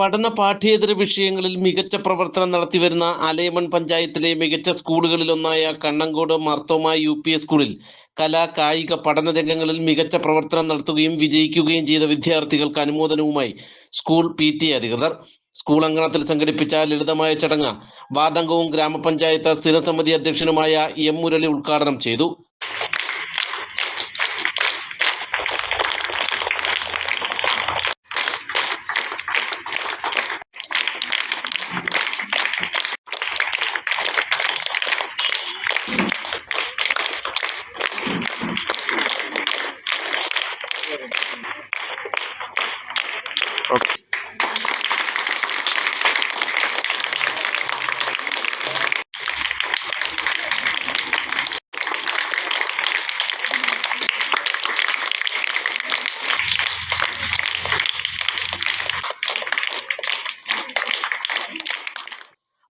പഠന പാഠ്യേതര വിഷയങ്ങളിൽ മികച്ച പ്രവർത്തനം നടത്തിവരുന്ന അലൈമൺ പഞ്ചായത്തിലെ മികച്ച സ്കൂളുകളിലൊന്നായ കണ്ണങ്കോട് മാർത്തോമ UP സ്കൂളിൽ കലാ കായിക പഠന രംഗങ്ങളിൽ മികച്ച പ്രവർത്തനം നടത്തുകയും വിജയിക്കുകയും ചെയ്ത വിദ്യാർത്ഥികൾക്ക് അനുമോദനവുമായി സ്കൂൾ PTA അധികൃതർ. സ്കൂൾ അങ്കണത്തിൽ സംഘടിപ്പിച്ച ലളിതമായ ചടങ്ങ് വാർഡംഗവും ഗ്രാമപഞ്ചായത്ത് സ്ഥിരസമിതി അധ്യക്ഷനുമായ M മുരളി ഉദ്ഘാടനം ചെയ്തു.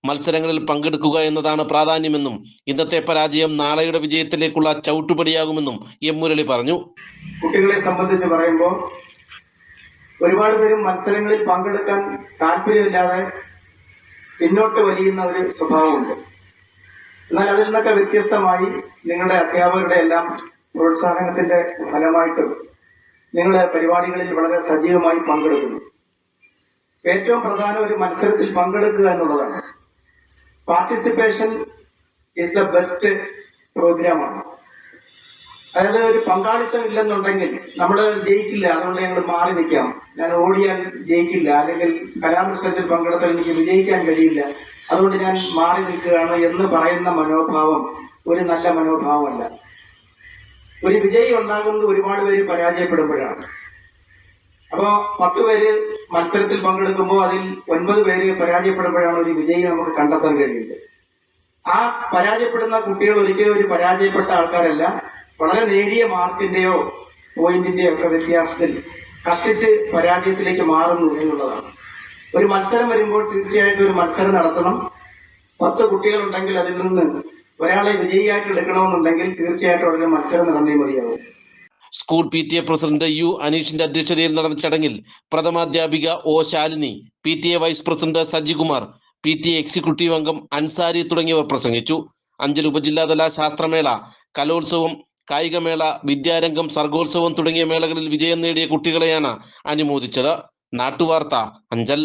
മത്സരങ്ങളിൽ പങ്കെടുക്കുക എന്നതാണ് പ്രാധാന്യമെന്നും ഇന്നത്തെ പരാജയം നാളെയുടെ വിജയത്തിലേക്കുള്ള ചവിട്ടുപടിയാകുമെന്നും M മുരളി പറഞ്ഞു. കുട്ടികളെ സംബന്ധിച്ച് പറയുമ്പോൾ ഒരുപാട് പേരും മത്സരങ്ങളിൽ പങ്കെടുക്കാൻ താല്പര്യമില്ലാതെ പിന്നോട്ട് വലിയുന്ന ഒരു സ്വഭാവമുണ്ട്. എന്നാൽ അതിൽ നിന്നൊക്കെ വ്യത്യസ്തമായി നിങ്ങളുടെ അധ്യാപകരുടെ എല്ലാം പ്രോത്സാഹനത്തിന്റെ ഫലമായിട്ട് നിങ്ങളുടെ പരിപാടികളിൽ വളരെ സജീവമായി പങ്കെടുക്കുന്നു. ഏറ്റവും പ്രധാനം ഒരു മത്സരത്തിൽ പങ്കെടുക്കുക എന്നുള്ളതാണ്. പാർട്ടിസിപ്പേഷൻ ഈസ് ദ ബെസ്റ്റ് പ്രോഗ്രാമാണ്. അതായത് ഒരു പങ്കാളിത്തം ഇല്ലെന്നുണ്ടെങ്കിൽ നമ്മൾ ജയിക്കില്ല, അതുകൊണ്ട് ഞങ്ങൾ മാറി നിൽക്കാം, ഞാൻ ഓടിയാൽ ജയിക്കില്ല, അല്ലെങ്കിൽ കലാമത്സരത്തിൽ പങ്കെടുത്താൽ എനിക്ക് വിജയിക്കാൻ കഴിയില്ല, അതുകൊണ്ട് ഞാൻ മാറി നിൽക്കുകയാണ് എന്ന് പറയുന്ന മനോഭാവം ഒരു നല്ല മനോഭാവമല്ല. ഒരു വിജയി ഉണ്ടാകുന്നത് ഒരുപാട് പേര് പരാജയപ്പെടുമ്പോഴാണ്. അപ്പോൾ 10 പേര് മത്സരത്തിൽ പങ്കെടുക്കുമ്പോൾ അതിൽ 9 പേര് പരാജയപ്പെടുമ്പോഴാണ് ഒരു വിജയി നമുക്ക് കണ്ടെത്താൻ കഴിയുന്നത്. ആ പരാജയപ്പെടുന്ന കുട്ടികൾ ഒരിക്കലും ഒരു പരാജയപ്പെട്ട ആൾക്കാരല്ല, വളരെ നേരിയ മാർക്കിന്റെയോ പോയിന്റിന്റെയോ ഒക്കെ വ്യത്യാസത്തിൽ കഷ്ടിച്ച് പരാജയത്തിലേക്ക് മാറുന്നു എന്നുള്ളതാണ്. ഒരു മത്സരം വരുമ്പോൾ തീർച്ചയായിട്ടും ഒരു മത്സരം നടത്തണം. 10 കുട്ടികളുണ്ടെങ്കിൽ അതിൽ നിന്ന് ഒരാളെ വിജയിയായിട്ട് എടുക്കണമെന്നുണ്ടെങ്കിൽ തീർച്ചയായിട്ടും അതിന് മത്സരം നടന്നേ മതിയാവും. സ്കൂൾ PTA പ്രസിഡന്റ് U അനീഷിന്റെ അധ്യക്ഷതയിൽ നടന്ന ചടങ്ങിൽ പ്രഥമാധ്യാപിക O Shalini, PTA vice president Sajikumar, PTA executive അംഗം അൻസാരി തുടങ്ങിയവർ പ്രസംഗിച്ചു. 5 ഉപജില്ലാതല ശാസ്ത്രമേള, കലോത്സവം, കായികമേള, വിദ്യാരംഗം, സർഗോത്സവം തുടങ്ങിയ മേളകളിൽ വിജയം നേടിയ കുട്ടികളെയാണ് അനുമോദിച്ചത്. നാട്ടുവാർത്ത, അഞ്ചൽ.